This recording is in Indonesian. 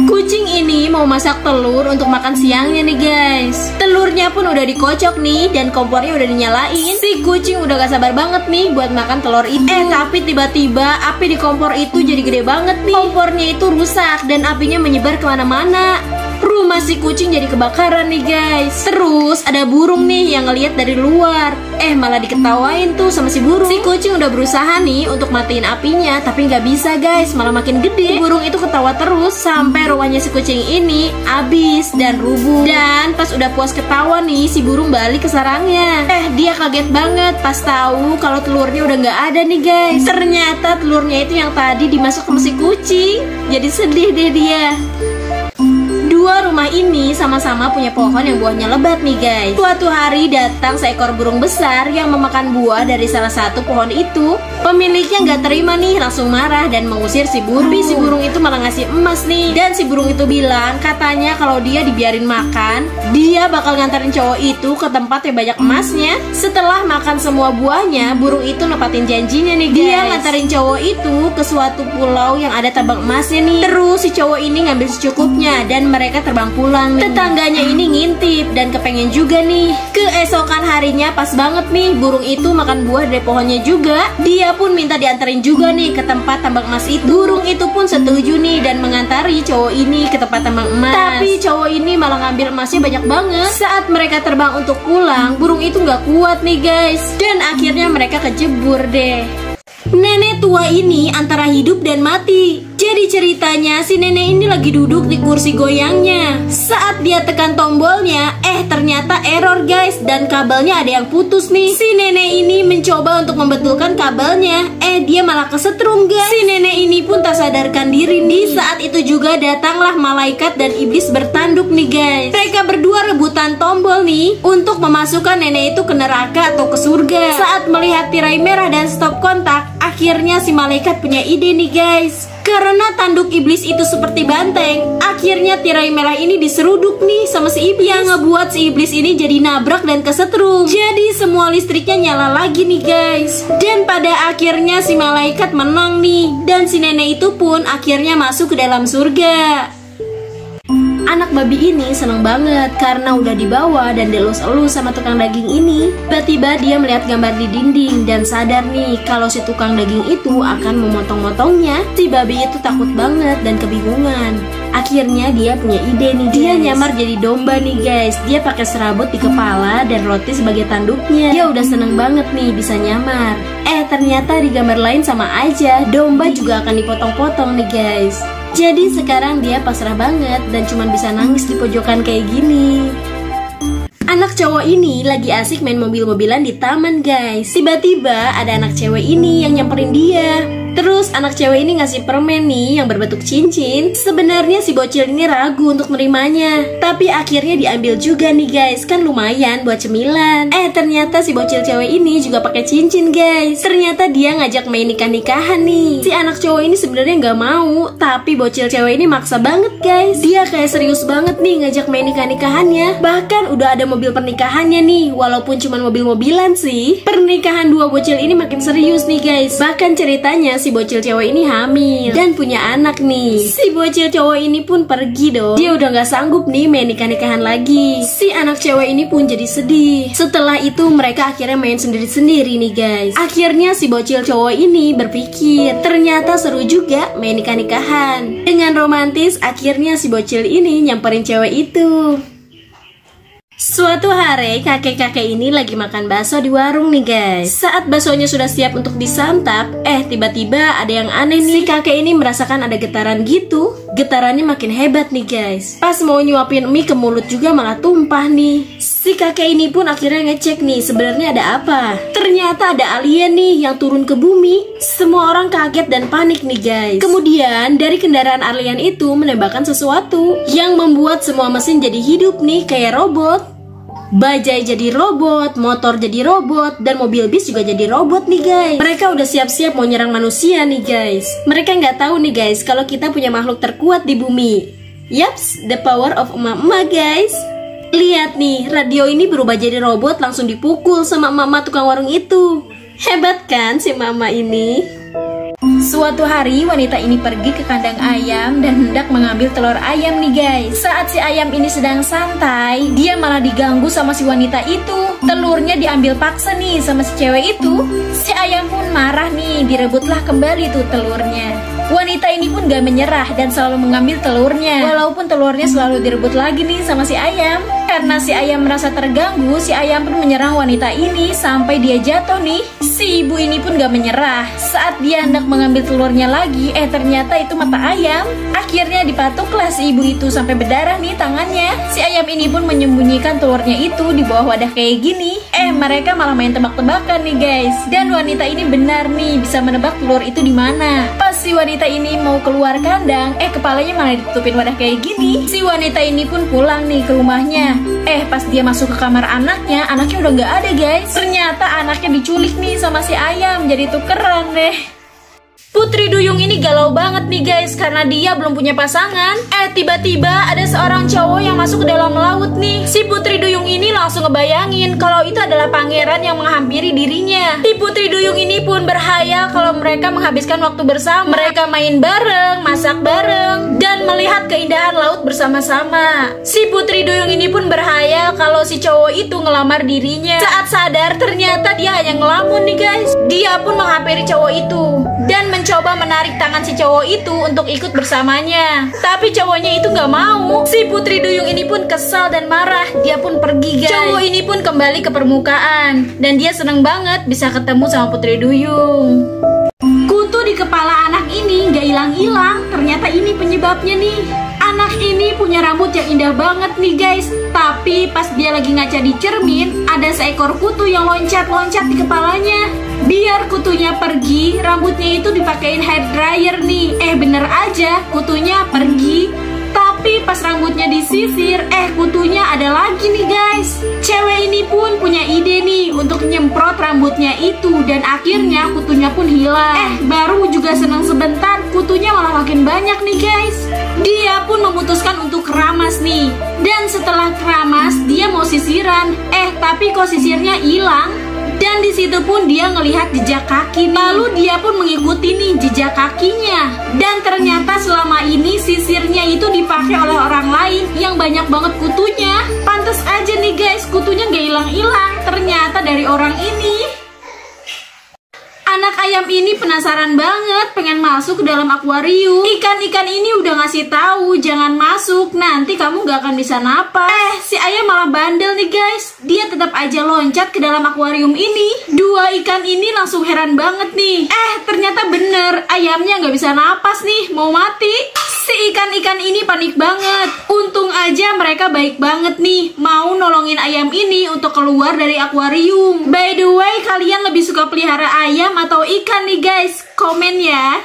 Kucing ini mau masak telur untuk makan siangnya nih guys. Telurnya pun udah dikocok nih dan kompornya udah dinyalain. Si kucing udah gak sabar banget nih buat makan telur itu. Tapi tiba-tiba api di kompor itu jadi gede banget nih. Kompornya itu rusak dan apinya menyebar kemana-mana. Rumah si kucing jadi kebakaran nih guys. Terus ada burung nih yang ngeliat dari luar. Malah diketawain tuh sama si burung. Si kucing udah berusaha nih untuk matiin apinya, tapi nggak bisa guys, malah makin gede. Burung itu ketawa terus sampai rumahnya si kucing ini habis dan rubuh. Dan pas udah puas ketawa nih, si burung balik ke sarangnya. Dia kaget banget pas tahu kalau telurnya udah nggak ada nih guys. Ternyata telurnya itu yang tadi dimasuk sama si kucing. Jadi sedih deh dia. Dua rumah ini sama-sama punya pohon yang buahnya lebat nih guys. Suatu hari datang seekor burung besar yang memakan buah dari salah satu pohon itu. Pemiliknya nggak terima nih, langsung marah dan mengusir si burung. Tapi si burung itu malah ngasih emas nih. Dan si burung itu bilang katanya kalau dia dibiarin makan, dia bakal nganterin cowok itu ke tempat yang banyak emasnya. Setelah makan semua buahnya, burung itu nepatin janjinya nih guys. Dia nganterin cowok itu ke suatu pulau yang ada tambang emasnya nih. Terus si cowok ini ngambil secukupnya dan mereka terbang pulang. Tetangganya ini ngintip dan kepengen juga nih. Keesokan harinya pas banget nih burung itu makan buah dari pohonnya juga. Dia pun minta diantarin juga nih ke tempat tambang emas itu. Burung itu pun setuju nih dan mengantari cowok ini ke tempat tambang emas. Tapi cowok ini malah ngambil emasnya banyak banget. Saat mereka terbang untuk pulang, burung itu nggak kuat nih guys. Dan akhirnya mereka kejebur deh. Nenek tua ini antara hidup dan mati. Jadi ceritanya si nenek ini lagi duduk di kursi goyangnya. Saat dia tekan tombolnya, ternyata error guys, dan kabelnya ada yang putus nih. Si nenek ini mencoba untuk membetulkan kabelnya, dia malah kesetrum guys. Si nenek ini pun tak sadarkan diri nih. Saat itu juga datanglah malaikat dan iblis bertanduk nih guys. Mereka berdua rebutan tombol nih untuk memasukkan nenek itu ke neraka atau ke surga. Saat melihat tirai merah dan stop kontak, akhirnya si malaikat punya ide nih guys. Karena tanduk iblis itu seperti banteng, akhirnya tirai merah ini diseruduk nih sama si iblis. Yang ngebuat si iblis ini jadi nabrak dan kesetrum. Jadi semua listriknya nyala lagi nih guys. Dan pada akhirnya si malaikat menang nih. Dan si nenek itu pun akhirnya masuk ke dalam surga. Anak babi ini seneng banget karena udah dibawa dan dielus-elus sama tukang daging ini. Tiba-tiba dia melihat gambar di dinding dan sadar nih kalau si tukang daging itu akan memotong-motongnya. Si babi itu takut banget dan kebingungan. Akhirnya dia punya ide nih guys. Dia nyamar jadi domba nih guys. Dia pakai serabut di kepala dan roti sebagai tanduknya. Dia udah seneng banget nih bisa nyamar. Ternyata di gambar lain sama aja. Domba juga akan dipotong-potong nih guys. Jadi sekarang dia pasrah banget dan cuma bisa nangis di pojokan kayak gini. Anak cowok ini lagi asik main mobil-mobilan di taman guys. Tiba-tiba ada anak cewek ini yang nyamperin dia. Terus anak cewek ini ngasih permen nih yang berbentuk cincin. Sebenarnya si bocil ini ragu untuk menerimanya, tapi akhirnya diambil juga nih guys. Kan lumayan buat cemilan. Ternyata si bocil cewek ini juga pakai cincin guys. Ternyata dia ngajak main nikah-nikahan nih. Si anak cowok ini sebenarnya nggak mau, tapi bocil cewek ini maksa banget guys. Dia kayak serius banget nih ngajak main nikah-nikahannya. Bahkan udah ada mobil pernikahannya nih. Walaupun cuma mobil-mobilan sih, pernikahan dua bocil ini makin serius nih guys. Bahkan ceritanya si bocil cewek ini hamil dan punya anak nih. Si bocil cowok ini pun pergi dong. Dia udah gak sanggup nih main nikah-nikahan lagi. Si anak cewek ini pun jadi sedih. Setelah itu mereka akhirnya main sendiri-sendiri nih guys. Akhirnya si bocil cowok ini berpikir ternyata seru juga main nikah-nikahan. Dengan romantis akhirnya si bocil ini nyamperin cewek itu. Suatu hari kakek-kakek ini lagi makan bakso di warung nih guys. Saat baksonya sudah siap untuk disantap, tiba-tiba ada yang aneh nih. Si kakek ini merasakan ada getaran gitu. Getarannya makin hebat nih guys. Pas mau nyuapin mie ke mulut juga malah tumpah nih. Si kakek ini pun akhirnya ngecek nih sebenarnya ada apa. Ternyata ada alien nih yang turun ke bumi. Semua orang kaget dan panik nih guys. Kemudian dari kendaraan alien itu menembakkan sesuatu yang membuat semua mesin jadi hidup nih kayak robot. Bajai jadi robot, motor jadi robot, dan mobil bis juga jadi robot nih guys. Mereka udah siap-siap mau nyerang manusia nih guys. Mereka nggak tahu nih guys kalau kita punya makhluk terkuat di bumi. Yaps, the power of emak-emak guys. Lihat nih, radio ini berubah jadi robot langsung dipukul sama emak-emak tukang warung itu. Hebat kan si emak-emak ini? Suatu hari wanita ini pergi ke kandang ayam dan hendak mengambil telur ayam nih guys. Saat si ayam ini sedang santai, dia malah diganggu sama si wanita itu. Telurnya diambil paksa nih sama si cewek itu. Si ayam pun marah nih, direbutlah kembali tuh telurnya. Wanita ini pun gak menyerah dan selalu mengambil telurnya. Walaupun telurnya selalu direbut lagi nih sama si ayam. Karena si ayam merasa terganggu, si ayam pun menyerang wanita ini sampai dia jatuh nih. Si ibu ini pun gak menyerah. Saat dia hendak mengambil telurnya lagi, ternyata itu mata ayam. Akhirnya dipatuklah si ibu itu sampai berdarah nih tangannya. Si ayam ini pun menyembunyikan telurnya itu di bawah wadah kayak gini. Mereka malah main tebak-tebakan nih guys. Dan wanita ini benar nih bisa menebak telur itu di mana. Pas si wanita ini mau keluar kandang, kepalanya malah ditutupin wadah kayak gini. Si wanita ini pun pulang nih ke rumahnya. Pas dia masuk ke kamar anaknya udah nggak ada guys. Ternyata anaknya diculik nih sama si ayam. Jadi tukeran deh. Putri Duyung ini galau banget nih guys karena dia belum punya pasangan. Tiba-tiba ada seorang cowok yang masuk ke dalam laut nih. Si Putri Duyung ini langsung ngebayangin kalau itu adalah pangeran yang menghampiri dirinya. Si Putri Duyung ini pun berhayal kalau mereka menghabiskan waktu bersama. Mereka main bareng, masak bareng, dan melihat keindahan laut bersama-sama. Si Putri Duyung ini pun berhayal kalau si cowok itu ngelamar dirinya. Saat sadar ternyata dia hanya ngelamun nih guys. Dia pun menghampiri cowok itu dan mencoba menarik tangan si cowok itu untuk ikut bersamanya. Tapi cowoknya itu nggak mau. Si Putri Duyung ini pun kesal dan marah. Dia pun pergi guys. Cowok ini pun kembali ke permukaan dan dia seneng banget bisa ketemu sama Putri Duyung. Kutu di kepala anak ini nggak hilang-hilang. Ternyata ini penyebabnya nih. Anak ini punya rambut yang indah banget nih guys. Tapi pas dia lagi ngaca di cermin, ada seekor kutu yang loncat-loncat di kepalanya. Biar kutunya pergi, rambutnya itu dipakein hair dryer nih. Bener aja, kutunya pergi. Tapi pas rambutnya disisir, kutunya ada lagi nih guys. Cewek ini pun punya ide nih untuk nyemprot rambutnya itu. Dan akhirnya kutunya pun hilang. Baru juga senang sebentar, kutunya malah makin banyak nih guys. Dia pun memutuskan untuk keramas nih. Dan setelah keramas, dia mau sisiran. Tapi kok sisirnya hilang. Dan di situ pun dia ngelihat jejak kaki nih. Lalu dia pun mengikuti nih jejak kakinya. Dan ternyata selama ini sisirnya itu dipakai oleh orang lain yang banyak banget kutunya. Pantes aja nih guys, kutunya gak hilang-hilang. Ternyata dari orang ini. Anak ayam ini penasaran banget, pengen masuk ke dalam akuarium. Ikan-ikan ini udah ngasih tahu jangan masuk, nanti kamu gak akan bisa napas. Si ayam malah bandel nih guys. Dia tetap aja loncat ke dalam akuarium ini. Dua ikan ini langsung heran banget nih. Ternyata bener, ayamnya gak bisa napas nih, mau mati. Si ikan-ikan ini panik banget. Untung aja mereka baik banget nih, mau nolongin ayam ini untuk keluar dari akuarium. By the way, kalian lebih suka pelihara ayam atau ikan nih guys? Komen ya.